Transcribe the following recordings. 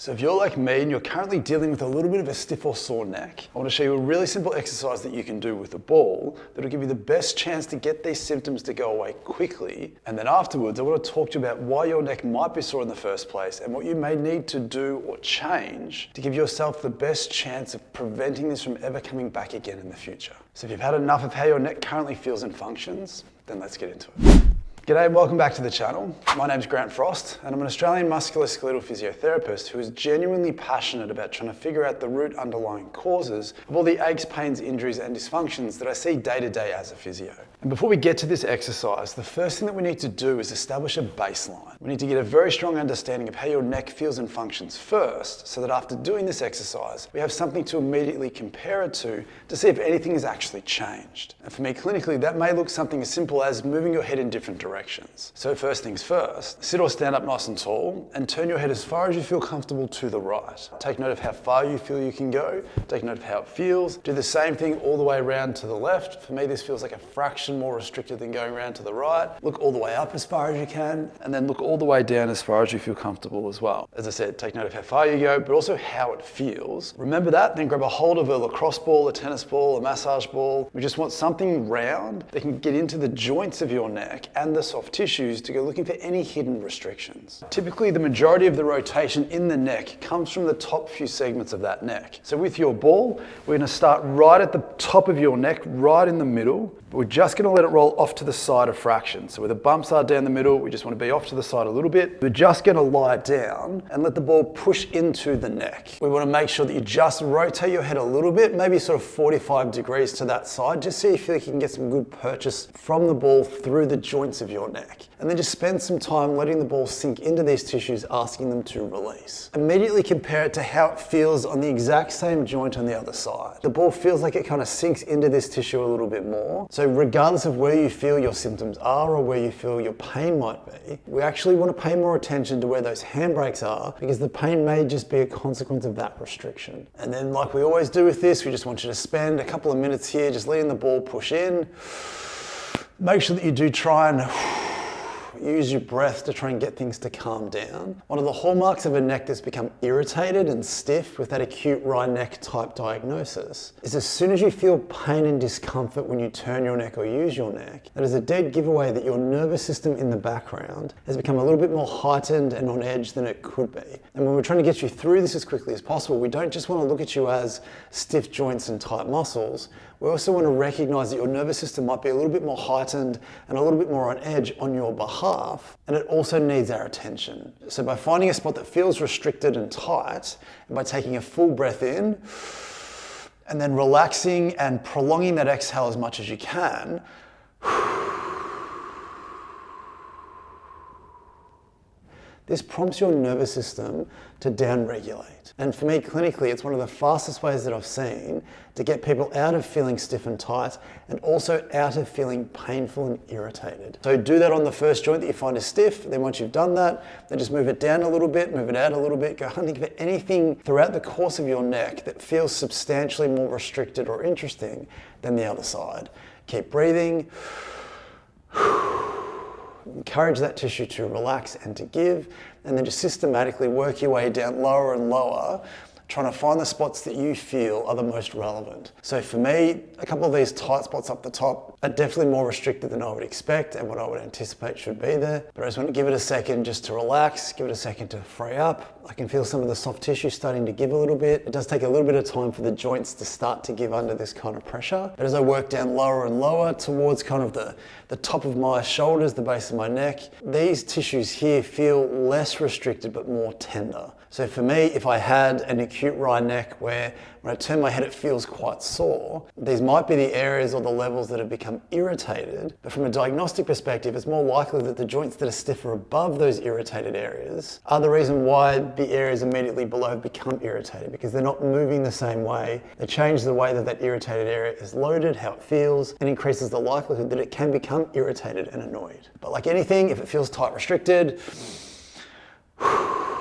So if you're like me and you're currently dealing with a little bit of a stiff or sore neck, I want to show you a really simple exercise that you can do with a ball that'll give you the best chance to get these symptoms to go away quickly. And then afterwards, I want to talk to you about why your neck might be sore in the first place and what you may need to do or change to give yourself the best chance of preventing this from ever coming back again in the future. So if you've had enough of how your neck currently feels and functions, then let's get into it. G'day and welcome back to the channel. My name's Grant Frost and I'm an Australian musculoskeletal physiotherapist who is genuinely passionate about trying to figure out the root underlying causes of all the aches, pains, injuries and dysfunctions that I see day to day as a physio. And before we get to this exercise, the first thing that we need to do is establish a baseline. We need to get a very strong understanding of how your neck feels and functions first, so that after doing this exercise, we have something to immediately compare it to see if anything has actually changed. And for me, clinically, that may look something as simple as moving your head in different directions. So first things first, sit or stand up nice and tall and turn your head as far as you feel comfortable to the right. Take note of how far you feel you can go. Take note of how it feels. Do the same thing all the way around to the left. For me, this feels like a fraction more restricted than going around to the right. Look all the way up as far as you can, and then look all the way down as far as you feel comfortable as well. As I said, take note of how far you go, but also how it feels. Remember that, then grab a hold of a lacrosse ball, a tennis ball, a massage ball. We just want something round that can get into the joints of your neck and the soft tissues to go looking for any hidden restrictions. Typically, the majority of the rotation in the neck comes from the top few segments of that neck. So with your ball, we're going to start right at the top of your neck, right in the middle. But we're just going to let it roll off to the side a fraction. So where the bumps are down the middle, we just want to be off to the side a little bit. We're just going to lie down and let the ball push into the neck. We want to make sure that you just rotate your head a little bit, maybe sort of 45 degrees to that side, just so you feel like you can get some good purchase from the ball through the joints of your neck. And then just spend some time letting the ball sink into these tissues, asking them to release. Immediately compare it to how it feels on the exact same joint on the other side. The ball feels like it kind of sinks into this tissue a little bit more. So regardless of where you feel your symptoms are or where you feel your pain might be, we actually want to pay more attention to where those handbrakes are, because the pain may just be a consequence of that restriction. And then, like we always do with this, we just want you to spend a couple of minutes here just letting the ball push in. Make sure that you do try and use your breath to try and get things to calm down. One of the hallmarks of a neck that's become irritated and stiff with that acute wry neck type diagnosis is as soon as you feel pain and discomfort when you turn your neck or use your neck, that is a dead giveaway that your nervous system in the background has become a little bit more heightened and on edge than it could be. And when we're trying to get you through this as quickly as possible, we don't just want to look at you as stiff joints and tight muscles. We also want to recognize that your nervous system might be a little bit more heightened and a little bit more on edge on your behalf, and it also needs our attention. So by finding a spot that feels restricted and tight, and by taking a full breath in, and then relaxing and prolonging that exhale as much as you can, this prompts your nervous system to downregulate. And for me, clinically, it's one of the fastest ways that I've seen to get people out of feeling stiff and tight and also out of feeling painful and irritated. So do that on the first joint that you find is stiff. Then once you've done that, then just move it down a little bit, move it out a little bit. Go hunting for anything throughout the course of your neck that feels substantially more restricted or interesting than the other side. Keep breathing. Encourage that tissue to relax and to give, and then just systematically work your way down lower and lower, trying to find the spots that you feel are the most relevant. So for me, a couple of these tight spots up the top are definitely more restricted than I would expect and what I would anticipate should be there. But I just want to give it a second just to relax, give it a second to free up. I can feel some of the soft tissue starting to give a little bit. It does take a little bit of time for the joints to start to give under this kind of pressure. But as I work down lower and lower towards kind of the top of my shoulders, the base of my neck, these tissues here feel less restricted but more tender. So for me, if I had an acute wry neck where when I turn my head it feels quite sore, these might be the areas or the levels that have become irritated. But from a diagnostic perspective, it's more likely that the joints that are stiffer above those irritated areas are the reason why the areas immediately below have become irritated, because they're not moving the same way. They change the way that that irritated area is loaded, how it feels, and increases the likelihood that it can become irritated and annoyed. But like anything, if it feels tight restricted,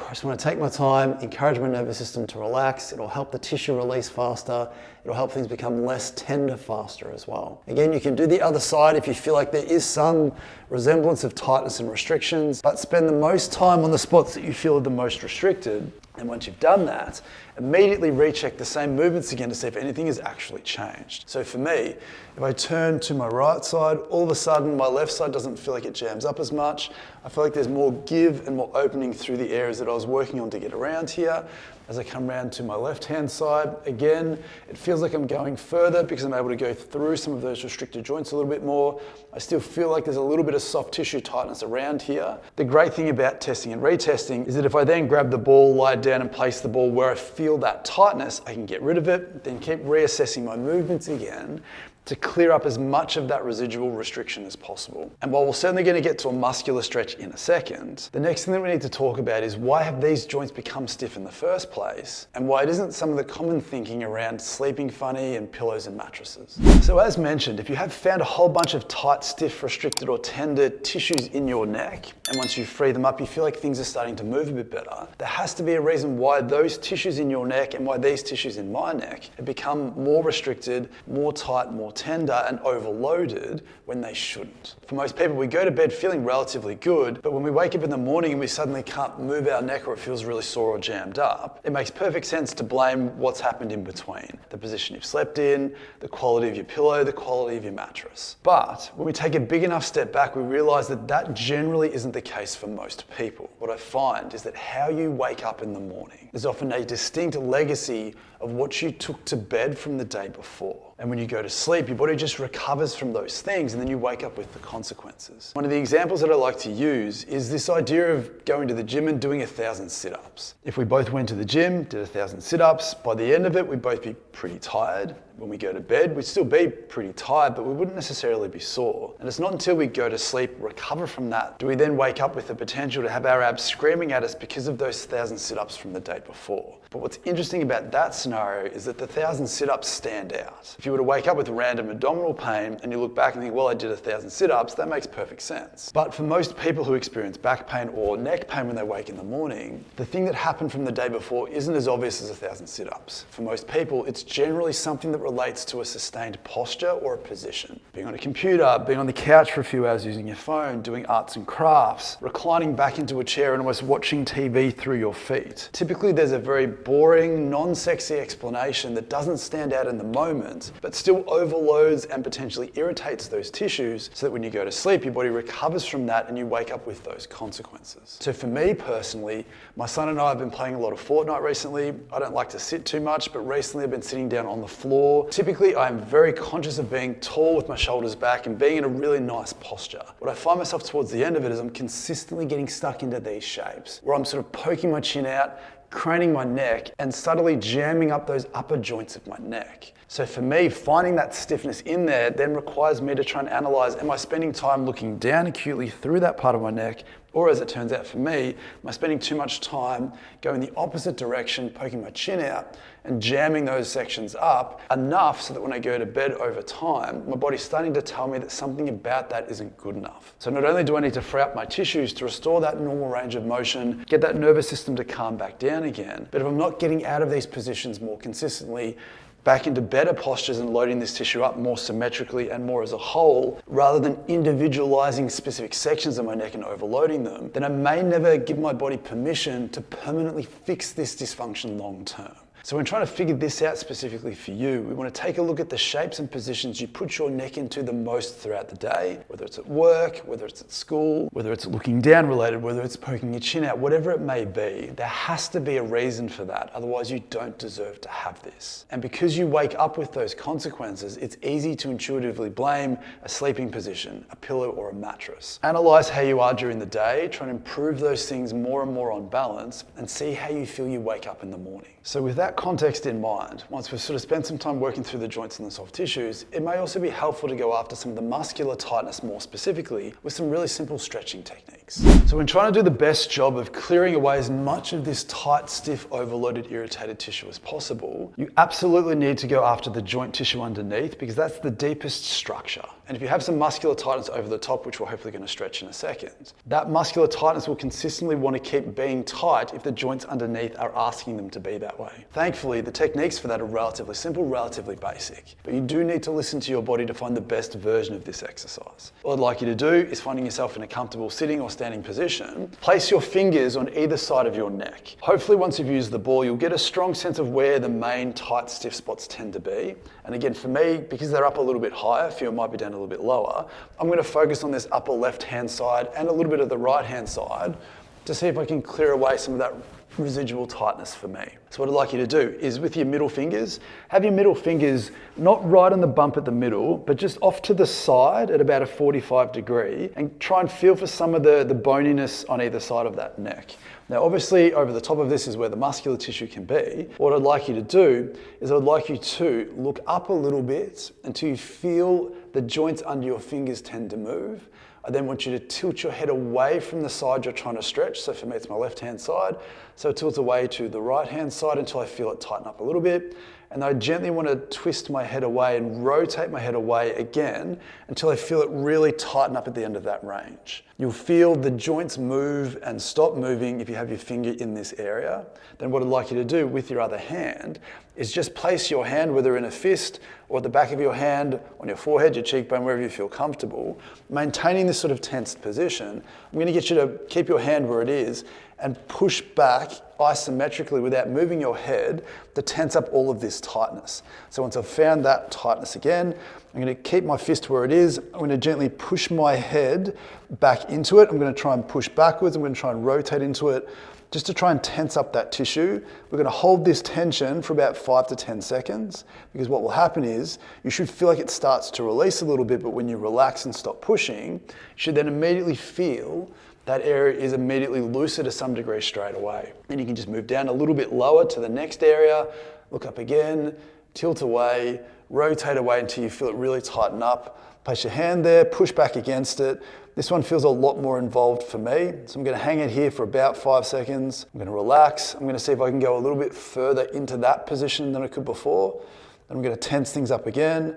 I just want to take my time, encourage my nervous system to relax. It'll help the tissue release faster. It'll help things become less tender faster as well. Again, you can do the other side if you feel like there is some resemblance of tightness and restrictions, but spend the most time on the spots that you feel are the most restricted. And once you've done that, immediately recheck the same movements again to see if anything has actually changed. So for me, if I turn to my right side, all of a sudden my left side doesn't feel like it jams up as much. I feel like there's more give and more opening through the areas that I was working on to get around here. As I come around to my left-hand side, again, it feels like I'm going further because I'm able to go through some of those restricted joints a little bit more. I still feel like there's a little bit of soft tissue tightness around here. The great thing about testing and retesting is that if I then grab the ball, lie down and place the ball where I feel that tightness, I can get rid of it, then keep reassessing my movements again to clear up as much of that residual restriction as possible. And while we're certainly going to get to a muscular stretch in a second, the next thing that we need to talk about is why have these joints become stiff in the first place, and why it isn't some of the common thinking around sleeping funny and pillows and mattresses. So as mentioned, if you have found a whole bunch of tight, stiff, restricted or tender tissues in your neck, and once you free them up, you feel like things are starting to move a bit better, there has to be a reason why those tissues in your neck and why these tissues in my neck have become more restricted, more tight, more tender and overloaded when they shouldn't. For most people, we go to bed feeling relatively good, but when we wake up in the morning and we suddenly can't move our neck or it feels really sore or jammed up, it makes perfect sense to blame what's happened in between. The position you've slept in, the quality of your pillow, the quality of your mattress. But when we take a big enough step back, we realize that that generally isn't the case for most people. What I find is that how you wake up in the morning is often a distinct legacy of what you took to bed from the day before. And when you go to sleep, your body just recovers from those things and then you wake up with the consequences. One of the examples that I like to use is this idea of going to the gym and doing 1,000 sit-ups. If we both went to the gym, did 1,000 sit-ups, by the end of it, we'd both be pretty tired. When we go to bed, we'd still be pretty tired, but we wouldn't necessarily be sore. And it's not until we go to sleep, recover from that, do we then wake up with the potential to have our abs screaming at us because of those 1,000 sit-ups from the day before. But what's interesting about that scenario is that the 1,000 sit-ups stand out. If you were to wake up with random abdominal pain and you look back and think, well, I did 1,000 sit-ups, that makes perfect sense. But for most people who experience back pain or neck pain when they wake in the morning, the thing that happened from the day before isn't as obvious as 1,000 sit-ups. For most people, it's generally something that relates to a sustained posture or a position. Being on a computer, being on the couch for a few hours using your phone, doing arts and crafts, reclining back into a chair and almost watching TV through your feet. Typically, there's a very boring, non-sexy explanation that doesn't stand out in the moment, but still overloads and potentially irritates those tissues so that when you go to sleep, your body recovers from that and you wake up with those consequences. So for me personally, my son and I have been playing a lot of Fortnite recently. I don't like to sit too much, but recently I've been sitting down on the floor. Typically, I'm very conscious of being tall with my shoulders back and being in a really nice posture. What I find myself towards the end of it is I'm consistently getting stuck into these shapes where I'm sort of poking my chin out, craning my neck and subtly jamming up those upper joints of my neck. So for me, finding that stiffness in there then requires me to try and analyze, am I spending time looking down acutely through that part of my neck? Or as it turns out for me, am I spending too much time going the opposite direction, poking my chin out and jamming those sections up enough so that when I go to bed over time, my body's starting to tell me that something about that isn't good enough. So not only do I need to free up my tissues to restore that normal range of motion, get that nervous system to calm back down again, but if I'm not getting out of these positions more consistently, back into better postures and loading this tissue up more symmetrically and more as a whole, rather than individualizing specific sections of my neck and overloading them, then I may never give my body permission to permanently fix this dysfunction long term. So when trying to figure this out specifically for you, we want to take a look at the shapes and positions you put your neck into the most throughout the day, whether it's at work, whether it's at school, whether it's looking down related, whether it's poking your chin out, whatever it may be. There has to be a reason for that, otherwise you don't deserve to have this. And because you wake up with those consequences, it's easy to intuitively blame a sleeping position, a pillow or a mattress. Analyze how you are during the day, try and improve those things more and more on balance, and see how you feel you wake up in the morning. So with that context in mind, once we've sort of spent some time working through the joints and the soft tissues, it may also be helpful to go after some of the muscular tightness more specifically with some really simple stretching techniques. So when trying to do the best job of clearing away as much of this tight, stiff, overloaded, irritated tissue as possible, you absolutely need to go after the joint tissue underneath because that's the deepest structure. And if you have some muscular tightness over the top, which we're hopefully going to stretch in a second, that muscular tightness will consistently want to keep being tight if the joints underneath are asking them to be that way. Thankfully, the techniques for that are relatively simple, relatively basic, but you do need to listen to your body to find the best version of this exercise. What I'd like you to do is, finding yourself in a comfortable sitting or standing position, place your fingers on either side of your neck. Hopefully once you've used the ball, you'll get a strong sense of where the main tight, stiff spots tend to be. And again, for me, because they're up a little bit higher, feel it might be down a little bit lower, I'm going to focus on this upper left-hand side and a little bit of the right-hand side to see if I can clear away some of that residual tightness for me. So what I'd like you to do is, with your middle fingers, have your middle fingers not right on the bump at the middle, but just off to the side at about a 45 degree, and try and feel for some of the boniness on either side of that neck. Now, obviously, over the top of this is where the muscular tissue can be. What I'd like you to do is I'd like you to look up a little bit until you feel the joints under your fingers tend to move. I then want you to tilt your head away from the side you're trying to stretch. So for me, it's my left-hand side. So tilt away to the right-hand side until I feel it tighten up a little bit. And I gently want to twist my head away and rotate my head away again until I feel it really tighten up at the end of that range. You'll feel the joints move and stop moving if you have your finger in this area. Then what I'd like you to do with your other hand is just place your hand, whether in a fist or at the back of your hand, on your forehead, your cheekbone, wherever you feel comfortable, maintaining this sort of tensed position. I'm going to get you to keep your hand where it is and push back isometrically without moving your head to tense up all of this tightness. So once I've found that tightness again, I'm going to keep my fist where it is. I'm going to gently push my head back into it. I'm going to try and push backwards. I'm going to try and rotate into it just to try and tense up that tissue. We're going to hold this tension for about 5 to 10 seconds, because what will happen is you should feel like it starts to release a little bit, but when you relax and stop pushing, you should then immediately feel that area is immediately looser to some degree straight away. Then you can just move down a little bit lower to the next area, look up again, tilt away, rotate away until you feel it really tighten up. Place your hand there, push back against it. This one feels a lot more involved for me. So I'm going to hang it here for about 5 seconds. I'm going to relax. I'm going to see if I can go a little bit further into that position than I could before. Then I'm going to tense things up again.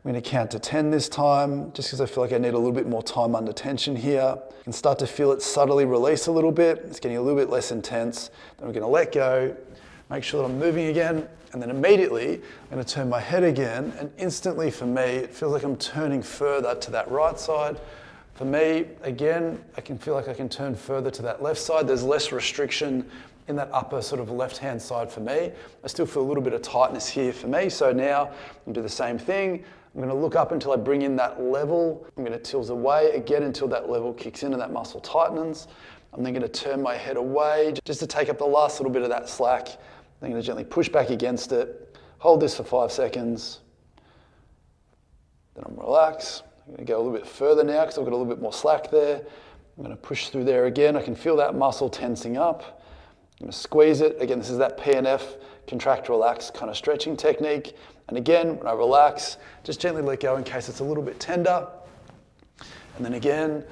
I'm going to count to 10 this time, just because I feel like I need a little bit more time under tension here. I can start to feel it subtly release a little bit. It's getting a little bit less intense. Then I'm going to let go, make sure that I'm moving again, and then immediately I'm going to turn my head again, and instantly for me, it feels like I'm turning further to that right side. For me, again, I can feel like I can turn further to that left side. There's less restriction in that upper sort of left-hand side for me. I still feel a little bit of tightness here for me. So now I'm going to do the same thing. I'm going to look up until I bring in that level. I'm going to tilt away again until that level kicks in and that muscle tightens. I'm then going to turn my head away just to take up the last little bit of that slack. I'm going to gently push back against it. Hold this for 5 seconds. Then I'm relax. I'm going to go a little bit further now because I've got a little bit more slack there. I'm going to push through there again. I can feel that muscle tensing up. I'm going to squeeze it. Again, this is that PNF, contract, relax kind of stretching technique. And again, when I relax, just gently let go in case it's a little bit tender. And then again,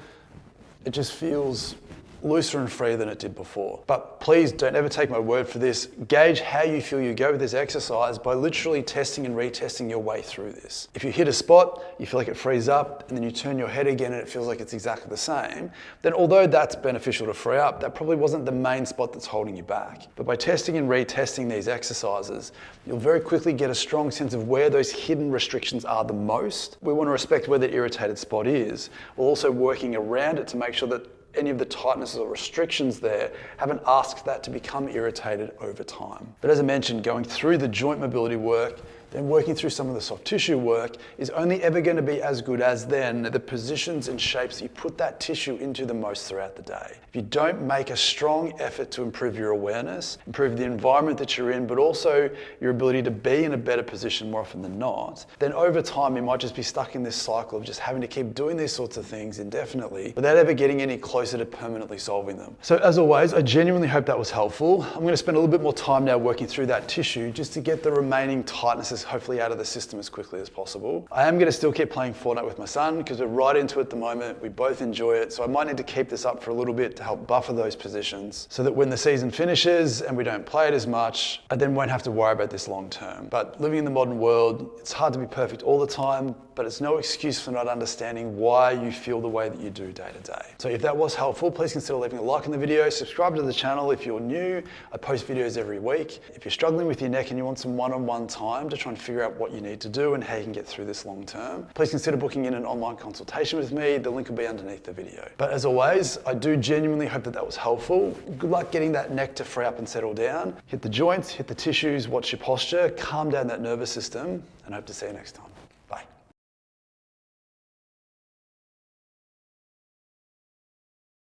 it just feels looser and freer than it did before. But please don't ever take my word for this. Gauge how you feel you go with this exercise by literally testing and retesting your way through this. If you hit a spot, you feel like it frees up, and then you turn your head again and it feels like it's exactly the same, then although that's beneficial to free up, that probably wasn't the main spot that's holding you back. But by testing and retesting these exercises, you'll very quickly get a strong sense of where those hidden restrictions are the most. We want to respect where the irritated spot is, while also working around it to make sure that any of the tightnesses or restrictions there haven't asked that to become irritated over time. But as I mentioned, going through the joint mobility work, then working through some of the soft tissue work is only ever going to be as good as then the positions and shapes you put that tissue into the most throughout the day. If you don't make a strong effort to improve your awareness, improve the environment that you're in, but also your ability to be in a better position more often than not, then over time you might just be stuck in this cycle of just having to keep doing these sorts of things indefinitely without ever getting any closer to permanently solving them. So as always, I genuinely hope that was helpful. I'm going to spend a little bit more time now working through that tissue just to get the remaining tightnesses days hopefully out of the system as quickly as possible. I am going to still keep playing Fortnite with my son because we're right into it at the moment. We both enjoy it, so I might need to keep this up for a little bit to help buffer those positions so that when the season finishes and we don't play it as much, I then won't have to worry about this long term. But living in the modern world, it's hard to be perfect all the time, but it's no excuse for not understanding why you feel the way that you do day to day. So if that was helpful, please consider leaving a like on the video, subscribe to the channel if you're new. I post videos every week. If you're struggling with your neck and you want some one-on-one time to try and figure out what you need to do and how you can get through this long term, please consider booking in an online consultation with me. The link will be underneath the video. But as always, I do genuinely hope that that was helpful. Good luck getting that neck to free up and settle down. Hit the joints, hit the tissues, watch your posture, calm down that nervous system, and I hope to see you next time.